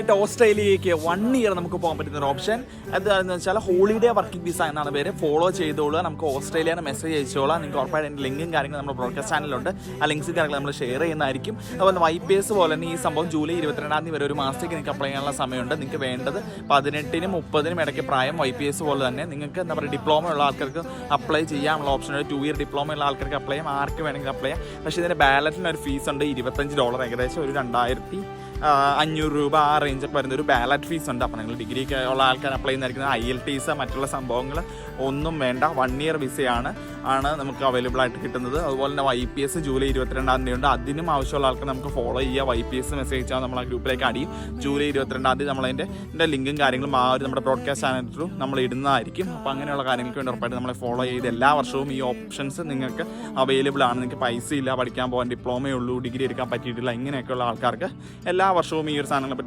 ആയിട്ട് ഓസ്ട്രേലിയയ്ക്ക് 1 year നമുക്ക് പോകാൻ പറ്റുന്ന ഒരു ഓപ്ഷൻ. എന്താണെന്ന് വെച്ചാൽ ഹോളിഡേ വർക്കിംഗ് വിസ എന്നാണ് പേര്. ഫോളോ ചെയ്തോളുക. നമുക്ക് ഓസ്ട്രേലിയയിൽ മെസ്സേജ് അയച്ചോളാം. നിങ്ങൾക്ക് ഉറപ്പായിട്ട് എൻ്റെ ലിങ്കും കാര്യങ്ങളും നമ്മുടെ ബ്രോഡ്കാസ്റ്റ് ചാനലുണ്ട്. ആ ലിങ്ക്സ് കാര്യങ്ങൾ നമ്മൾ ഷെയർ ചെയ്യുന്നതായിരിക്കും. അതുപോലെ YPS പോലെ തന്നെ ഈ സംഭവം ജൂലൈ 22 വരെ ഒരു മാസത്തേക്ക് നിങ്ങൾക്ക് അപ്ലൈ ചെയ്യാനുള്ള സമയമുണ്ട്. നിങ്ങൾക്ക് വേണ്ടത് 18-നും 30-നും ഇടയ്ക്ക് പ്രായം. YPS പോലെ തന്നെ നിങ്ങൾക്ക് എന്താ പറയുക ഡിപ്ലോമ ഉള്ള ആൾക്കാർക്ക് അപ്ലൈ ചെയ്യാനുള്ള ഓപ്ഷൻ ഉണ്ട്. 2 year ഡിപ്ലോമ ഉള്ള ആൾക്കാർക്ക് അപ്ലൈ ചെയ്യാം. ആർക്ക് വേണമെങ്കിൽ അപ്ലൈ ചെയ്യാം. പക്ഷേ ഇതിൻ്റെ ബാലറ്റിന് ഒരു ഫീസ് ഉണ്ട്. $25, ഏകദേശം ഒരു 2500 രൂപ ആ റേഞ്ചൊക്കെ വരുന്ന ഒരു ബാലറ്റ് ഫീസ് ഉണ്ട്. അപ്പോൾ നിങ്ങൾ ഡിഗ്രിക്ക് ഉള്ള ആൾക്കാർ അപ്ലൈ ചെയ്യുന്നതായിരിക്കുന്നത് IELTS മറ്റുള്ള സംഭവങ്ങൾ ഒന്നും വേണ്ട. 1 year വിസയാണ് നമുക്ക് അവൈലബിൾ ആയിട്ട് കിട്ടുന്നത്. അതുപോലെ തന്നെ YPS ജൂലൈ 22 ഉണ്ട്. അതിനും ആവശ്യമുള്ള ആൾക്കാർ നമുക്ക് ഫോളോ ചെയ്യുക. YPS മെസ്സേജ് ചെയ്യാൻ നമ്മൾ ആ ഗ്രൂപ്പിലേക്ക് അടിയും. ജൂലൈ 22 നമ്മളതിൻ്റെ ലിങ്കും കാര്യങ്ങളും ആ ഒരു നമ്മുടെ ബ്രോഡ്കാസ്റ്റ് ചാനൽ ത്രൂ നമ്മൾ ഇടുന്നതായിരിക്കും. അപ്പോൾ അങ്ങനെയുള്ള കാര്യങ്ങൾക്ക് വേണ്ടി ഉറപ്പായിട്ട് നമ്മളെ ഫോളോ ചെയ്ത് എല്ലാ വർഷവും ഈ ഓപ്ഷൻസ് നിങ്ങൾക്ക് അവൈലബിൾ ആണ്. നിങ്ങൾക്ക് പൈസ ഇല്ല, പഠിക്കാൻ പോകാൻ ഡിപ്ലോമയേ ഉള്ളൂ, ഡിഗ്രി എടുക്കാൻ പറ്റിയിട്ടില്ല, ഇങ്ങനെയൊക്കെയുള്ള ആൾക്കാർക്ക് എല്ലാ വർഷവും ഈ ഒരു സാധനങ്ങളെ പറ്റി